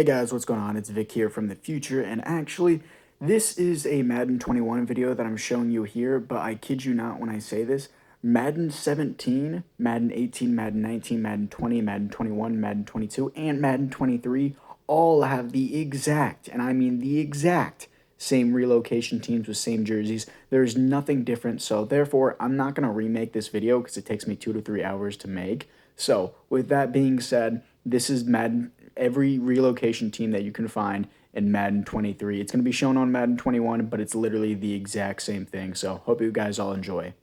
Hey guys, what's going on? It's Vic here from the future, and actually, this is a Madden 21 video that I'm showing you here, but I kid you not when I say this. Madden 17, Madden 18, Madden 19, Madden 20, Madden 21, Madden 22, and Madden 23 all have the exact, and I mean the exact, same relocation teams with same jerseys. There's nothing different, so therefore, I'm not going to remake this video because it takes me 2 to 3 hours to make. So, with that being said, this is Madden, every relocation team that you can find in Madden 23. It's going to be shown on Madden 21, but it's literally the exact same thing. So, hope you guys all enjoy.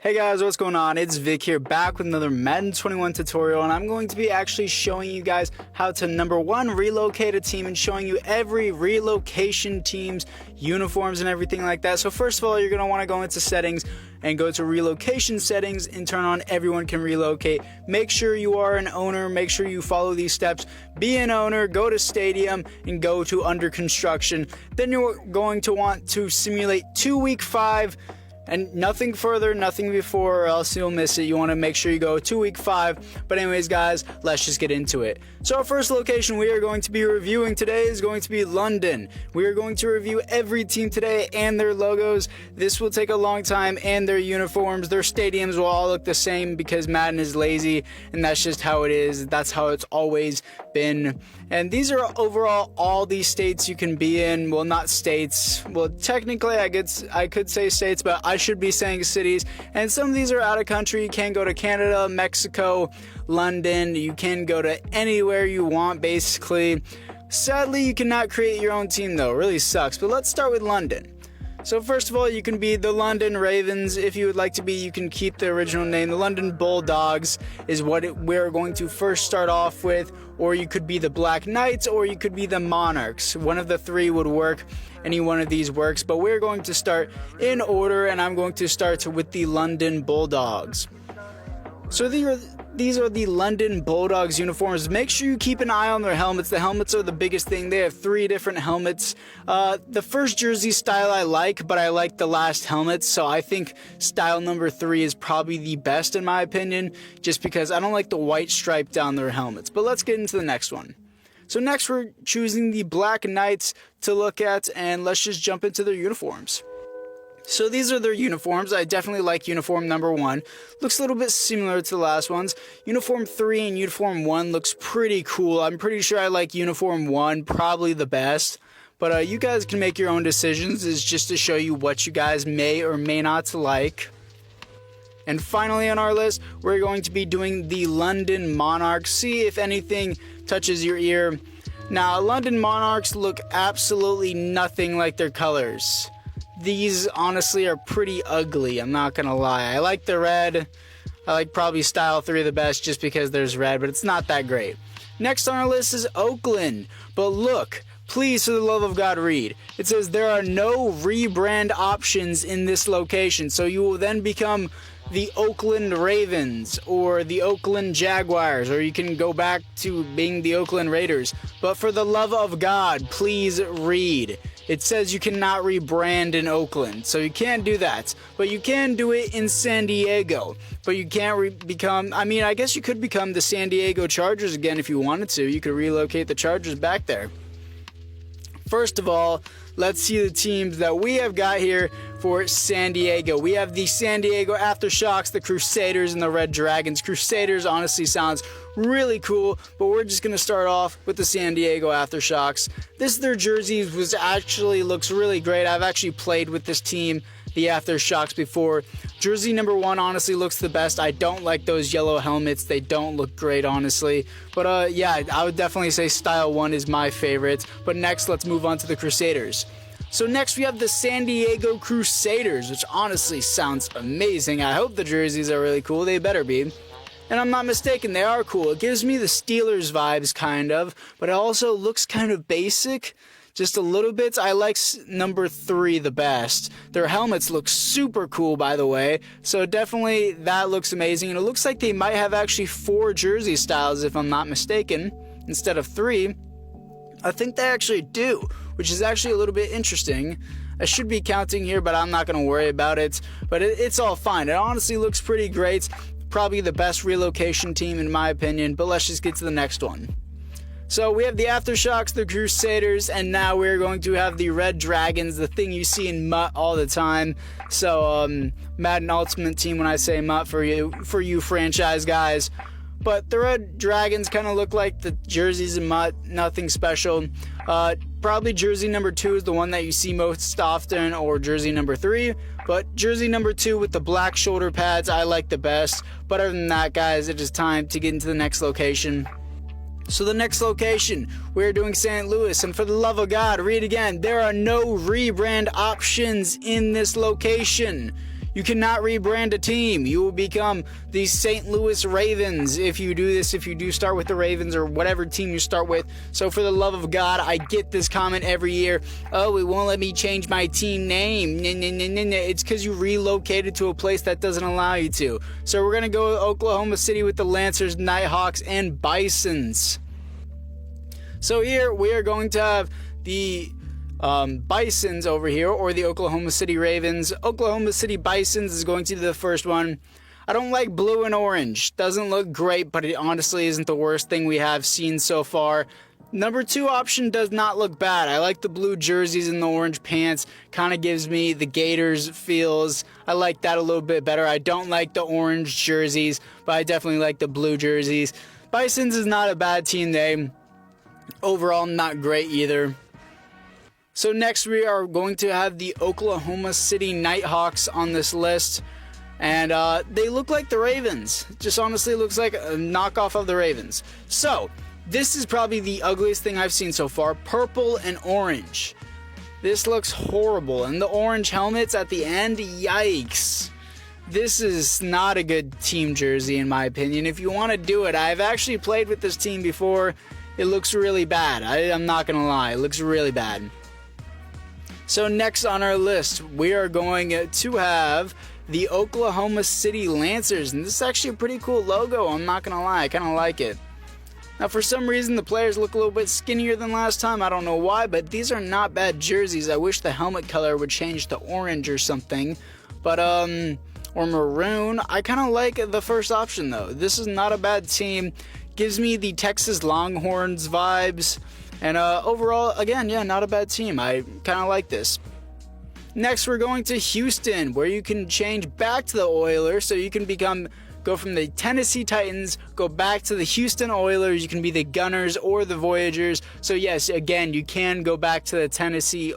Hey guys, what's going on? It's Vic here, back with another Madden 21 tutorial, and I'm going to be actually showing you guys how to, number one, relocate a team and showing you every relocation team's uniforms and everything like that. So first of all, you're going to want to go into settings and go to relocation settings and turn on everyone can relocate. Make sure you are an owner, make sure you follow these steps. Be an owner, go to stadium, and go to under construction. Then you're going to want to simulate 2 week 5. And nothing further, nothing before, or else you'll miss it. You want to make sure you go 2 week 5. But anyways, guys, let's just get into it. So our first location we are going to be reviewing today is going to be London. We are going to review every team today and their logos. This will take a long time, and their uniforms, their stadiums will all look the same because Madden is lazy, and that's just how it is. That's how it's always been. And these are overall all these states you can be in. Well, not states. Well, technically, I could say states, but I should be saying cities. And some of these are out of country. You can go to Canada, Mexico, London. You can go to anywhere you want, basically. Sadly, you cannot create your own team, though. It really sucks. But let's start with London. So first of all, you can be the London Ravens. If you would like to be, you can keep the original name. The London Bulldogs is what we're going to first start off with. Or you could be the Black Knights, or you could be the Monarchs. One of the three would work. Any one of these works. But we're going to start in order, and I'm going to start with the London Bulldogs. So these are the London Bulldogs uniforms. Make sure you keep an eye on their helmets. The helmets are the biggest thing. They have 3 different helmets. The first jersey style I like, but I like the last helmets. So I think style number 3 is probably the best in my opinion, just because I don't like the white stripe down their helmets. But let's get into the next one. So next we're choosing the Black Knights to look at, and let's just jump into their uniforms. So these are their uniforms. I definitely like uniform number 1. Looks a little bit similar to the last ones. Uniform 3 and uniform 1 looks pretty cool. I'm pretty sure I like uniform 1 probably the best. But you guys can make your own decisions. It's just to show you what you guys may or may not like. And finally on our list, we're going to be doing the London Monarchs. See if anything touches your ear. Now, London Monarchs look absolutely nothing like their colors. These honestly are pretty ugly, I'm not gonna lie. I like the red. I like probably style 3 the best just because there's red, but it's not that great. Next on our list is Oakland. But look, please, for the love of God, read. It says there are no rebrand options in this location, so you will then become the Oakland Ravens or the Oakland Jaguars, or you can go back to being the Oakland Raiders. But for the love of God, please read. It says you cannot rebrand in Oakland, so you can't do that. But you can do it in San Diego. But you can't become, I mean, I guess you could become the San Diego Chargers again if you wanted to. You could relocate the Chargers back there. First of all, let's see the teams that we have got here for San Diego. We have the San Diego Aftershocks, the Crusaders, and the Red Dragons. Crusaders honestly sounds really cool, but we're just going to start off with the San Diego Aftershocks. Their jerseys looks really great. I've actually played with this team, the Aftershocks, before. Jersey number 1 honestly looks the best. I don't like those yellow helmets. They don't look great, honestly. But yeah, I would definitely say style 1 is my favorite. But next, let's move on to the Crusaders. So next we have the San Diego Crusaders, which honestly sounds amazing. I hope the jerseys are really cool. They better be. And I'm not mistaken, they are cool. It gives me the Steelers vibes, kind of. But it also looks kind of basic. Just a little bit. I like number 3 the best. Their helmets look super cool, by the way. So definitely that looks amazing. And it looks like they might have actually 4 jersey styles, if I'm not mistaken, instead of 3. I think they actually do, which is actually a little bit interesting. I should be counting here, but I'm not going to worry about it. But it's all fine. It honestly looks pretty great. Probably the best relocation team in my opinion. But let's just get to the next one. So we have the Aftershocks, the Crusaders, and now we're going to have the Red Dragons, the thing you see in MUT all the time. So Madden Ultimate Team when I say MUT for you franchise guys. But the Red Dragons kind of look like the jerseys in MUT, nothing special. Probably jersey number 2 is the one that you see most often, or jersey number 3. But jersey number 2 with the black shoulder pads, I like the best. But other than that, guys, it is time to get into the next location. So the next location, we're doing St. Louis, and for the love of God, read again, there are no rebrand options in this location. You cannot rebrand a team. You will become the St. Louis Ravens if you do this, if you do start with the Ravens or whatever team you start with. So for the love of God, I get this comment every year. Oh, it won't let me change my team name. It's because you relocated to a place that doesn't allow you to. So we're going to go to Oklahoma City with the Lancers, Nighthawks, and Bisons. So here we are going to have the Bisons over here, or the Oklahoma City Ravens. Oklahoma City Bisons is going to be the first one. I don't like blue and orange. Doesn't look great, but it honestly isn't the worst thing we have seen so far. Number 2 option does not look bad. I like the blue jerseys and the orange pants. Kind of gives me the Gators feels. I like that a little bit better. I don't like the orange jerseys, but I definitely like the blue jerseys. Bisons is not a bad team name. Overall, not great either. So next we are going to have the Oklahoma City Nighthawks on this list. And they look like the Ravens. Just honestly looks like a knockoff of the Ravens. So this is probably the ugliest thing I've seen so far. Purple and orange. This looks horrible. And the orange helmets at the end, yikes. This is not a good team jersey in my opinion. If you want to do it, I've actually played with this team before. It looks really bad. I'm not going to lie. It looks really bad. So next on our list, we are going to have the Oklahoma City Lancers. And this is actually a pretty cool logo, I'm not going to lie. I kind of like it. Now, for some reason, the players look a little bit skinnier than last time. I don't know why, but these are not bad jerseys. I wish the helmet color would change to orange or something. But, or maroon. I kind of like the first option, though. This is not a bad team. Gives me the Texas Longhorns vibes. And overall, again, yeah, not a bad team. I kind of like this. Next, we're going to Houston, where you can change back to the Oilers. So you can go from the Tennessee Titans, go back to the Houston Oilers. You can be the Gunners or the Voyagers. So yes, again, you can go back to the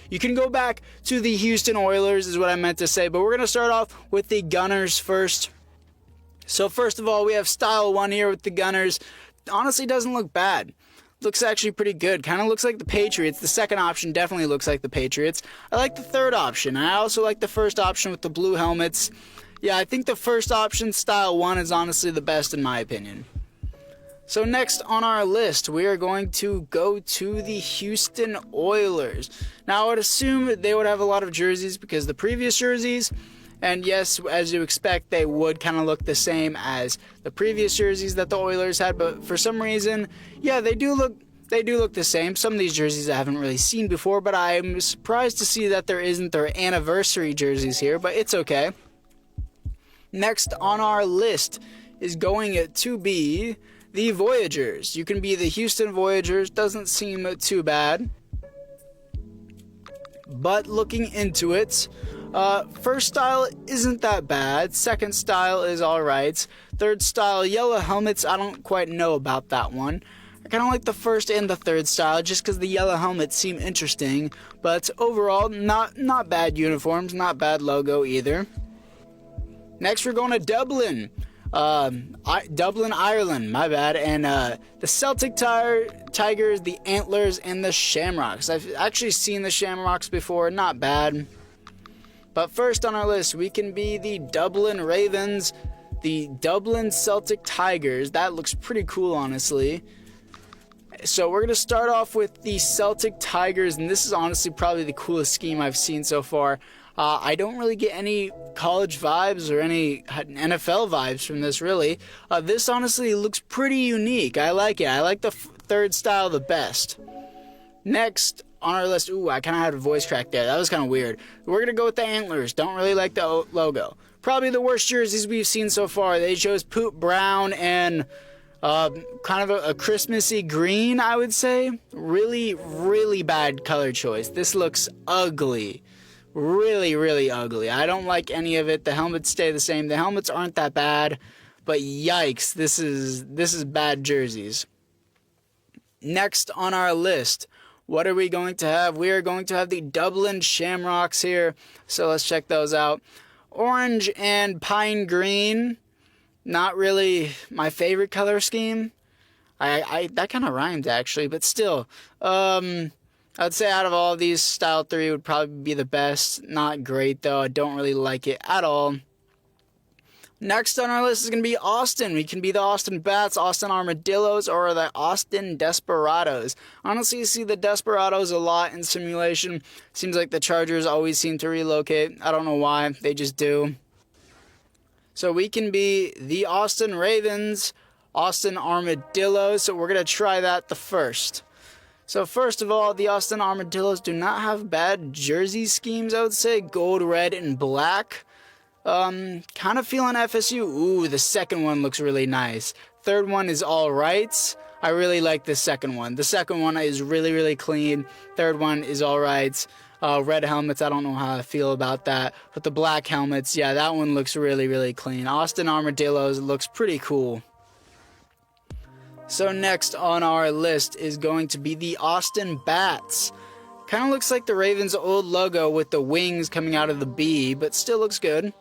You can go back to the Houston Oilers is what I meant to say. But we're going to start off with the Gunners first. So first of all, we have Style 1 here with the Gunners. Honestly, doesn't look bad. Looks actually pretty good. Kind of looks like the Patriots. The second option definitely looks like the Patriots. I like the third option. I also like the first option with the blue helmets. Yeah, I think the first option, Style 1, is honestly the best in my opinion. So next on our list, we are going to go to the Houston Oilers. Now, I would assume they would have a lot of jerseys because the previous jerseys, and yes, as you expect, they would kind of look the same as the previous jerseys that the Oilers had, but for some reason, yeah, they do look the same. Some of these jerseys I haven't really seen before, but I'm surprised to see that there isn't their anniversary jerseys here, but it's okay. Next on our list is going to be the Voyagers. You can be the Houston Voyagers, doesn't seem too bad. But looking into it, first style isn't that bad. Second style is alright. Third style, yellow helmets, I don't quite know about that one. I kind of like the first and the third style just because the yellow helmets seem interesting. But overall, not bad uniforms, not bad logo either. Next, we're going to Dublin. Dublin, Ireland, my bad. And the Celtic Tigers, the Antlers, and the Shamrocks. I've actually seen the Shamrocks before, not bad. But first on our list, we can be the Dublin Ravens, the Dublin Celtic Tigers. That looks pretty cool, honestly. So we're going to start off with the Celtic Tigers, and this is honestly probably the coolest scheme I've seen so far. I don't really get any college vibes or any NFL vibes from this, really. This honestly looks pretty unique. I like it. I like the third style the best. Next on our list, ooh, I kind of had a voice crack there. That was kind of weird. We're going to go with the Antlers. Don't really like the logo. Probably the worst jerseys we've seen so far. They chose Poop Brown and Kind of a Christmassy green, I would say. Really bad color choice. This looks ugly. Really ugly. I don't like any of it. The helmets stay the same. The helmets aren't that bad, but yikes, this is bad jerseys. Next on our list, what are we going to have? We are going to have the Dublin Shamrocks here, so let's check those out. Orange and pine green, not really my favorite color scheme. I that kind of rhymed actually, but still. I'd say out of all of these, Style 3 would probably be the best. Not great though, I don't really like it at all. Next on our list is going to be Austin. We can be the Austin Bats, Austin Armadillos, or the Austin Desperados. Honestly, you see the Desperados a lot in simulation. Seems like the Chargers always seem to relocate. I don't know why, they just do. So we can be the Austin Ravens, Austin Armadillos, so we're going to try that the first. So first of all, the Austin Armadillos do not have bad jersey schemes, I would say. Gold, red, and black. Kind of feeling FSU. Ooh, the second one looks really nice. Third one is alright. I really like the second one. The second one is really clean. Third one is alright. Red helmets, I don't know how I feel about that. But the black helmets, yeah, that one looks really clean. Austin Armadillos looks pretty cool. So next on our list is going to be the Austin Bats. Kind of looks like the Ravens' old logo with the wings coming out of the B, but still looks good.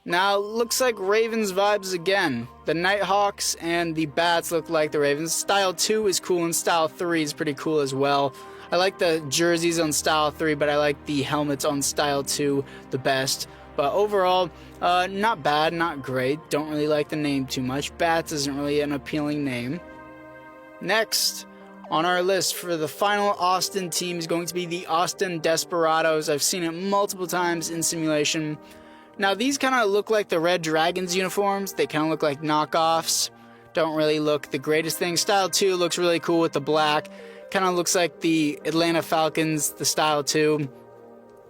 Now, looks like Ravens vibes again. The Nighthawks and the Bats look like the Ravens. Style 2 is cool and Style 3 is pretty cool as well. I like the jerseys on Style 3, but I like the helmets on Style 2 the best. But overall, not bad, not great. Don't really like the name too much. Bats isn't really an appealing name. Next on our list for the final Austin team is going to be the Austin Desperados. I've seen it multiple times in simulation. Now these kind of look like the Red Dragons uniforms. They kind of look like knockoffs. Don't really look the greatest thing. Style 2 looks really cool with the black. Kind of looks like the Atlanta Falcons, the Style 2.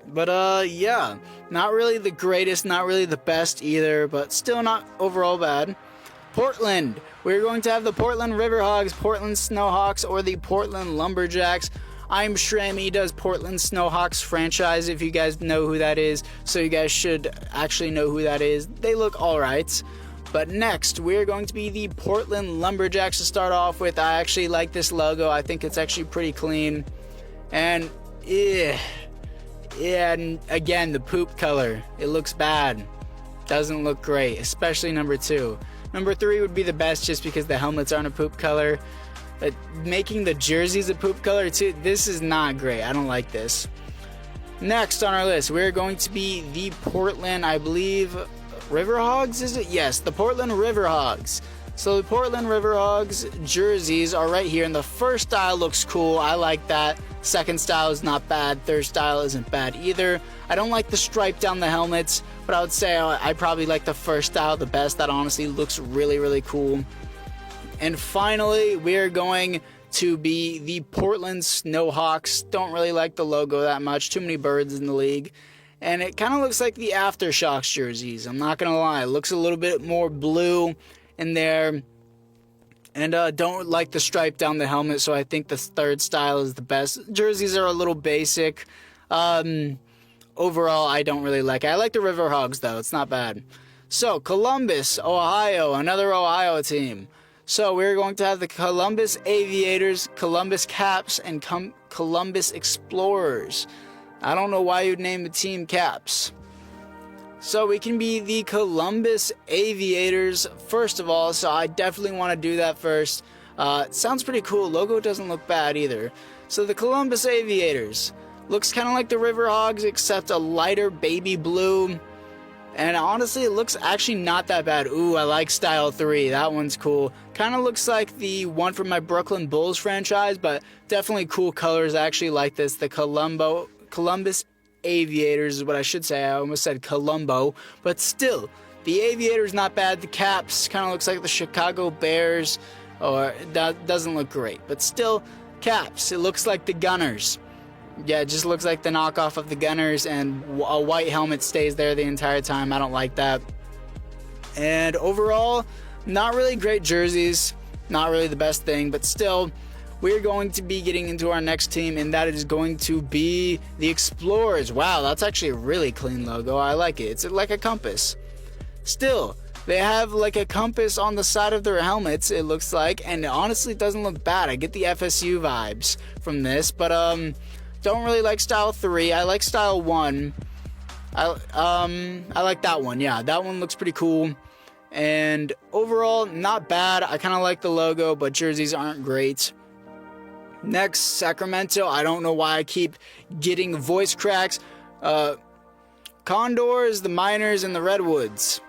But yeah, not really the greatest, not really the best either, but still not overall bad. Portland. We're going to have the Portland Riverhogs, Portland Snowhawks, or the Portland Lumberjacks. I'm Shram. He does Portland Snowhawks franchise, if you guys know who that is. So you guys should actually know who that is. They look alright. But next, we're going to be the Portland Lumberjacks to start off with. I actually like this logo. I think it's actually pretty clean. And, yeah, and again, the poop color. It looks bad. Doesn't look great, especially number 2. Number 3 would be the best just because the helmets aren't a poop color. But making the jerseys a poop color too, this is not great. I don't like this. Next on our list, we're going to be the Portland, I believe, Riverhogs, is it? Yes, the Portland Riverhogs. So the Portland Riverhogs jerseys are right here, and the first style looks cool. I like that. Second style is not bad. Third style isn't bad either. I don't like the stripe down the helmets, but I would say I probably like the first style the best. That honestly looks really cool. And finally, we're going to be the Portland Snowhawks. Don't really like the logo that much. Too many birds in the league. And it kind of looks like the Aftershocks jerseys. I'm not going to lie. It looks a little bit more blue in there. And don't like the stripe down the helmet, so I think the third style is the best. Jerseys are a little basic. Overall, I don't really like it. I like the Riverhogs, though. It's not bad. So, Columbus, Ohio. Another Ohio team. So we're going to have the Columbus Aviators, Columbus Caps, and Columbus Explorers. I don't know why you'd name the team Caps. So we can be the Columbus Aviators first of all, so I definitely want to do that first. It sounds pretty cool. Logo doesn't look bad either. So the Columbus Aviators. Looks kind of like the Riverhogs except a lighter baby blue. And honestly, it looks actually not that bad. Ooh, I like Style 3. That one's cool. Kind of looks like the one from my Brooklyn Bulls franchise, but definitely cool colors. I actually like this. The Columbus Aviators is what I should say. I almost said Columbo. But still, the Aviators not bad. The Caps kind of looks like the Chicago Bears. Or that doesn't look great. But still, Caps. It looks like the Gunners. Yeah, it just looks like the knockoff of the Gunners, and a white helmet stays there the entire time. I don't like that. And overall, Not really great jerseys, not really the best thing, but still, we're going to be getting into our next team, and that is going to be the Explorers. Wow, that's actually a really clean logo. I like it. It's like a compass. Still, they have like a compass on the side of their helmets, it looks like, and it honestly doesn't look bad. I get the FSU vibes from this, but don't really like style 3. I like style 1. I like that one. Yeah, that one looks pretty cool. And overall, not bad. I kind of like the logo, but jerseys aren't great. Next, Sacramento. I don't know why I keep getting voice cracks. Condors, the Miners, and the Redwoods.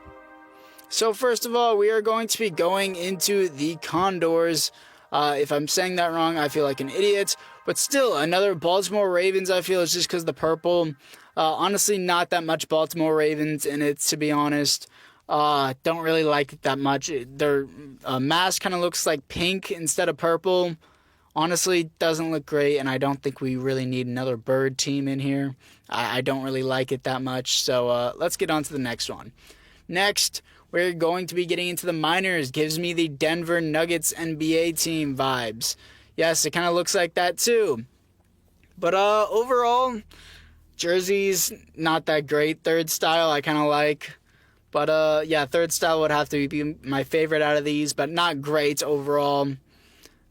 So first of all, we are going to be going into the Condors. If I'm saying that wrong, I feel like an idiot. But still, another Baltimore Ravens, I feel, is just because the purple. Honestly, not that much Baltimore Ravens in it, to be honest. Don't really like it that much. Their mask kind of looks like pink instead of purple. Honestly, doesn't look great, and I don't think we really need another bird team in here. I don't really like it that much, so let's get on to the next one. Next, we're going to be getting into the Miners. Gives me the Denver Nuggets NBA team vibes. Yes, it kind of looks like that too. But overall, jerseys, not that great. Third style, I kind of like. But yeah, third style would have to be my favorite out of these, but not great overall.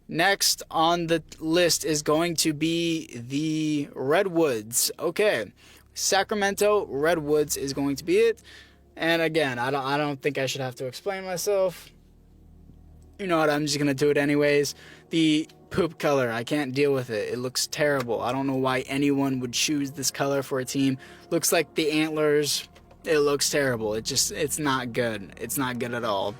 Next on the list is going to be the Redwoods. Okay, Sacramento Redwoods is going to be it. And again, I don't think I should have to explain myself. You know what, I'm just going to do it anyways. The poop color, I can't deal with it. It looks terrible. I don't know why anyone would choose this color for a team. Looks like the antlers. It looks terrible. It's not good. It's not good at all.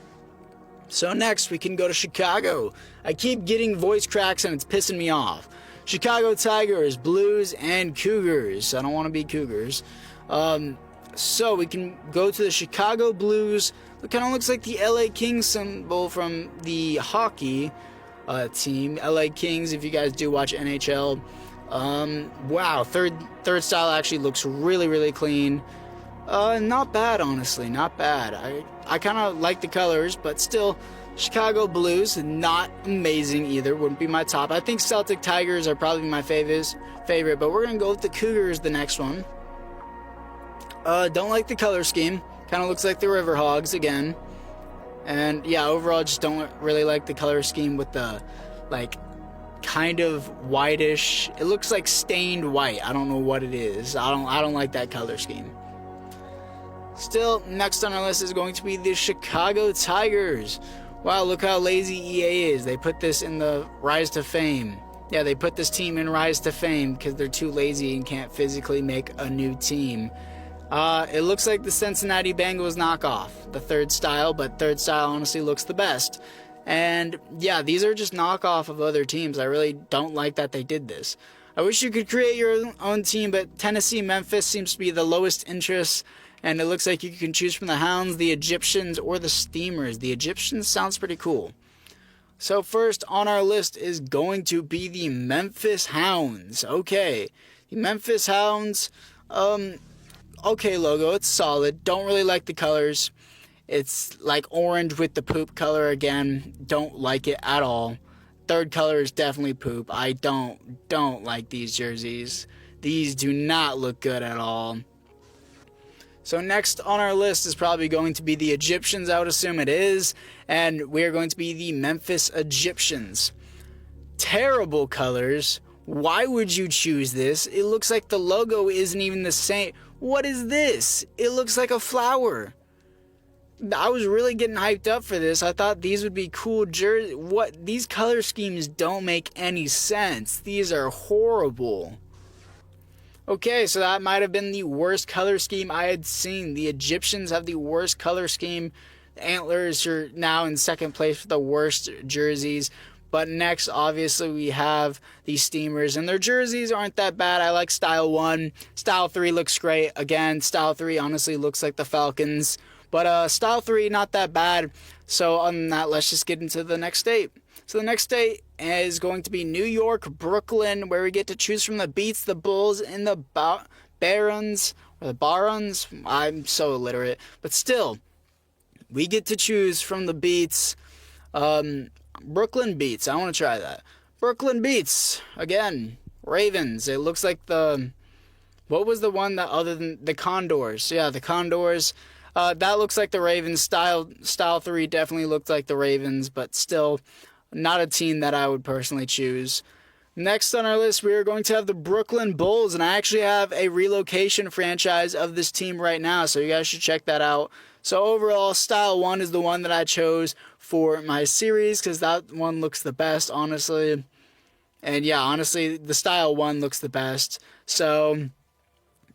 So next, we can go to Chicago. I keep getting voice cracks and it's pissing me off. Chicago Tigers, Blues, and Cougars. I don't want to be Cougars. So we can go to the Chicago Blues. It kind of looks like the LA Kings symbol from the hockey team. LA Kings, if you guys do watch NHL. Wow, third style actually looks really, really clean. Not bad, honestly, not bad. I kind of like the colors, but still, Chicago Blues, not amazing either. Wouldn't be my top. I think Celtic Tigers are probably my favorite, but we're going to go with the Cougars, the next one. Don't like the color scheme. Kind of looks like the River Hogs again. And yeah, overall, just don't really like the color scheme with the, like, kind of whitish. It looks like stained white. I don't know what it is. I don't like that color scheme. Still, next on our list is going to be the Chicago Tigers. Wow, look how lazy EA is. They put this in the Rise to Fame. Yeah, they put this team in Rise to Fame because they're too lazy and can't physically make a new team. It looks like the Cincinnati Bengals knockoff, the third style, but third style honestly looks the best. And yeah, these are just knockoff of other teams. I really don't like that they did this. I wish you could create your own team, but Tennessee, Memphis seems to be the lowest interest. And it looks like you can choose from the Hounds, the Egyptians, or the Steamers. The Egyptians sounds pretty cool. So first on our list is going to be the Memphis Hounds. Okay, the Memphis Hounds, okay logo, it's solid. Don't really like the colors. It's like orange with the poop color again. Don't like it at all. Third color is definitely poop. I don't like these jerseys. These do not look good at all. So next on our list is probably going to be the Egyptians, I would assume it is. And we are going to be the Memphis Egyptians. Terrible colors. Why would you choose this? It looks like the logo isn't even the same. What is this? It looks like a flower. I was really getting hyped up for this. I thought these would be cool jerseys. What? These color schemes don't make any sense. These are horrible. Okay, so that might have been the worst color scheme I had seen. The Egyptians have the worst color scheme. The Antlers are now in second place for the worst jerseys. But next, obviously, we have the Steamers. And their jerseys aren't that bad. I like Style 1. Style 3 looks great. Again, Style 3 honestly looks like the Falcons. But Style 3, not that bad. So other than that, let's just get into the next state. So the next state is going to be New York, Brooklyn, where we get to choose from the Beats, the Bulls, and the Barons, or the Barons. I'm so illiterate. But still, we get to choose from the beats. Brooklyn Beats. I want to try that. Brooklyn Beats. Again, Ravens. It looks like the... What was the one that other than the Condors? Yeah, the Condors. That looks like the Ravens. Style 3 definitely looked like the Ravens, but still not a team that I would personally choose. Next on our list, we are going to have the Brooklyn Bulls, and I actually have a relocation franchise of this team right now, so you guys should check that out. So overall, Style 1 is the one that I chose for my series, because that one looks the best, honestly. And yeah, honestly, the Style 1 looks the best. So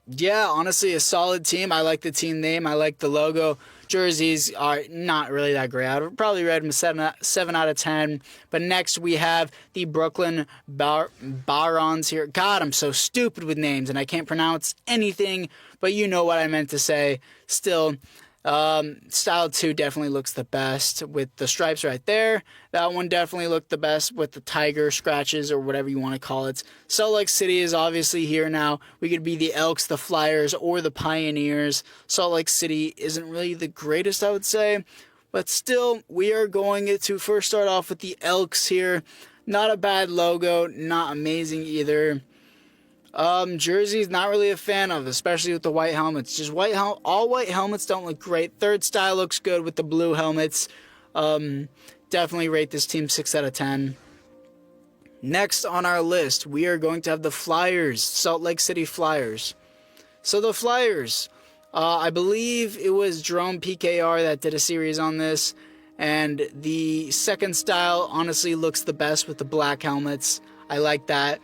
yeah, honestly, a solid team. I like the team name. I like the logo. Jerseys are not really that great. I would probably rate them 7 out of 10. But next we have the Brooklyn Barons here. God, I'm so stupid with names and I can't pronounce anything, but you know what I meant to say. Still, Style 2 definitely looks the best with the stripes right there. That one definitely looked the best with the tiger scratches or whatever you want to call it. Salt Lake City is obviously here now. We could be the Elks, the Flyers, or the Pioneers. Salt Lake City isn't really the greatest, I would say. But still, we are going to first start off with the Elks here. Not a bad logo, not amazing either. Jerseys, not really a fan of, especially with the white helmets. Just all white helmets don't look great. Third style looks good with the blue helmets. Definitely rate this team 6 out of 10. Next on our list, we are going to have the Flyers, Salt Lake City Flyers. So the Flyers, I believe it was Jerome PKR that did a series on this, and the second style honestly looks the best with the black helmets. I like that.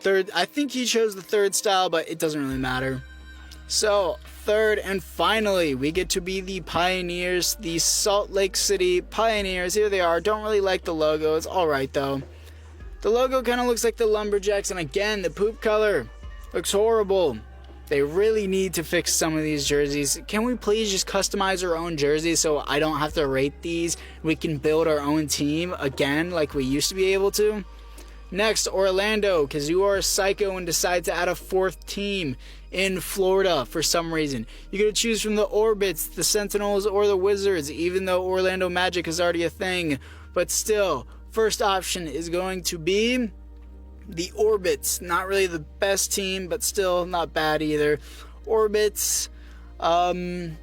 Third, I think he chose the third style, but it doesn't really matter. So, third and finally, we get to be the Pioneers, the Salt Lake City Pioneers. Here they are. Don't really like the logo. It's alright, though. The logo kind of looks like the Lumberjacks, and again, the poop color looks horrible. They really need to fix some of these jerseys. Can we please just customize our own jerseys so I don't have to rate these? We can build our own team again like we used to be able to. Next, Orlando, because you are a psycho and decide to add a fourth team in Florida for some reason. You're going to choose from the Orbits, the Sentinels, or the Wizards, even though Orlando Magic is already a thing. But still, first option is going to be the Orbits. Not really the best team, but still not bad either. Orbits, don't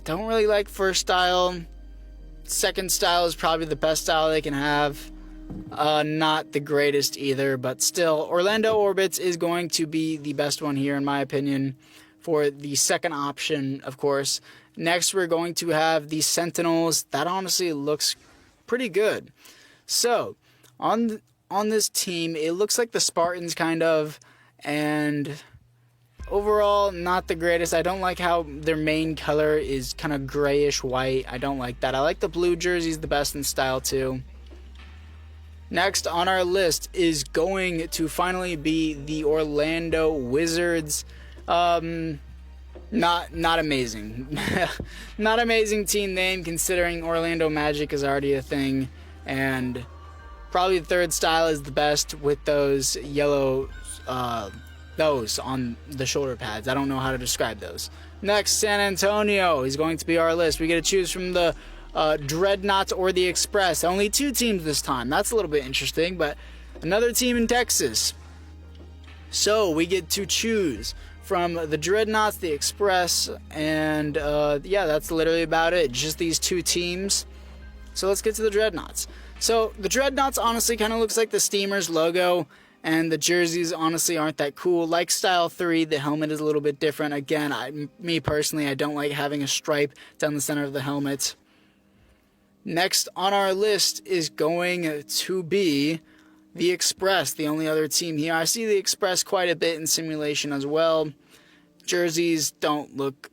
really like first style. Second style is probably the best style they can have. Not the greatest either, but still, Orlando Orbits is going to be the best one here, in my opinion, for the second option, of course. Next, we're going to have the Sentinels. That honestly looks pretty good. So, on this team, it looks like the Spartans, kind of, and overall, not the greatest. I don't like how their main color is kind of grayish white. I don't like that. I like the blue jerseys the best in style, too. Next on our list is going to finally be the Orlando Wizards. Not amazing. Not amazing team name considering Orlando Magic is already a thing. And probably the third style is the best with those yellow, those on the shoulder pads. I don't know how to describe those. Next, San Antonio is going to be our list. We get to choose from the Dreadnoughts or the Express. Only 2 teams this time. That's a little bit interesting, but another team in Texas. So we get to choose from the Dreadnoughts, the Express, and yeah, that's literally about it. Just these 2 teams. So let's get to the Dreadnoughts. So the Dreadnoughts honestly kind of looks like the Steamers logo, and the jerseys honestly aren't that cool. Like Style 3, the helmet is a little bit different. Again, me personally, I don't like having a stripe down the center of the helmet. Next on our list is going to be the Express, the only other team here. I see the Express quite a bit in simulation as well. Jerseys don't look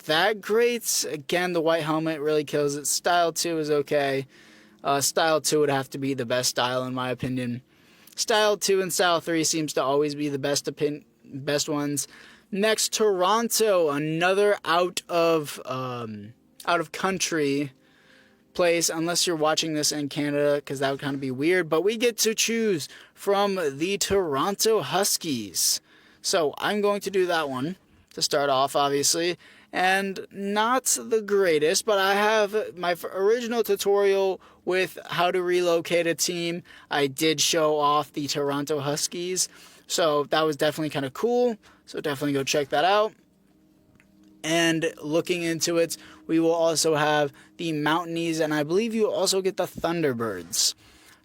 that great. Again, the white helmet really kills it. Style 2 is okay. Style 2 would have to be the best style in my opinion. Style 2 and Style 3 seems to always be the best ones. Next, Toronto, another out of country place, unless you're watching this in Canada, because that would kind of be weird, but we get to choose from the Toronto Huskies. So I'm going to do that one to start off, obviously, and not the greatest, but I have my original tutorial with how to relocate a team. I did show off the Toronto Huskies, so that was definitely kind of cool, so definitely go check that out. And looking into it, we will also have the Mountaineers, and I believe you will also get the Thunderbirds.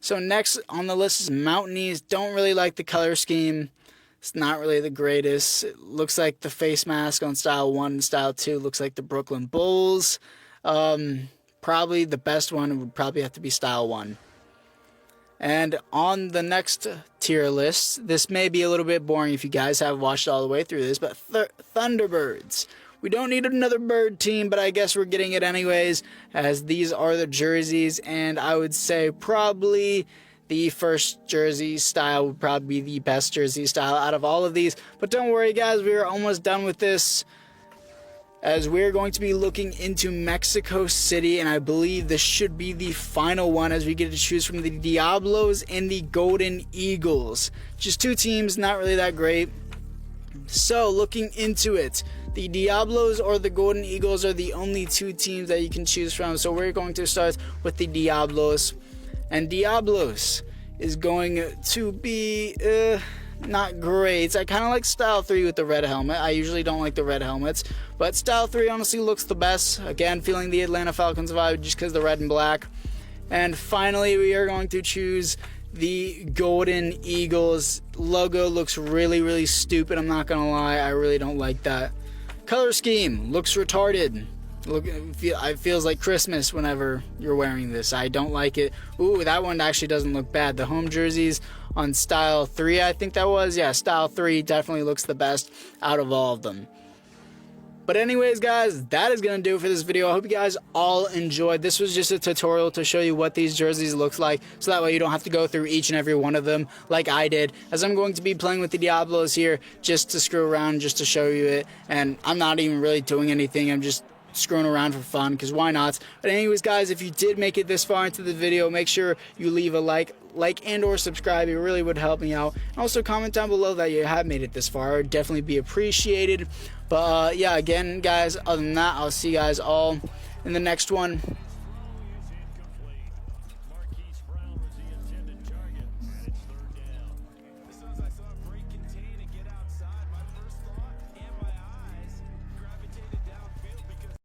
So next on the list is Mountaineers. Don't really like the color scheme. It's not really the greatest. It looks like the face mask on Style 1 and Style 2 looks like the Brooklyn Bulls. Probably the best one would probably have to be Style 1. And on the next tier list, this may be a little bit boring if you guys have watched all the way through this, but Thunderbirds. We don't need another bird team, but I guess we're getting it anyways, as these are the jerseys, and I would say probably the first jersey style would probably be the best jersey style out of all of these. But don't worry, guys, we are almost done with this, as we're going to be looking into Mexico City, and I believe this should be the final one, as we get to choose from the Diablos and the Golden Eagles. Just two teams, not really that great. So looking into it, the Diablos or the Golden Eagles are the only two teams that you can choose from. So we're going to start with the Diablos. And Diablos is going to be not great. I kind of like Style 3 with the red helmet. I usually don't like the red helmets, but Style 3 honestly looks the best. Again, feeling the Atlanta Falcons vibe just because the red and black. And finally, we are going to choose the Golden Eagles. Logo looks really, really stupid. I'm not going to lie. I really don't like that. Color scheme looks retarded. It feels like Christmas whenever you're wearing this. I don't like it. Ooh, that one actually doesn't look bad. The home jerseys on Style 3, I think that was. Yeah, Style 3 definitely looks the best out of all of them. But anyways, guys, that is going to do it for this video. I hope you guys all enjoyed. This was just a tutorial to show you what these jerseys look like, so that way you don't have to go through each and every one of them like I did, as I'm going to be playing with the Diablos here just to screw around, just to show you it. And I'm not even really doing anything. I'm just screwing around for fun, because why not? But anyways, guys, if you did make it this far into the video, make sure you leave a like and or subscribe. It really would help me out. And also comment down below that you have made it this far. It would definitely be appreciated. But yeah, again, guys, other than that, I'll see you guys all in the next one.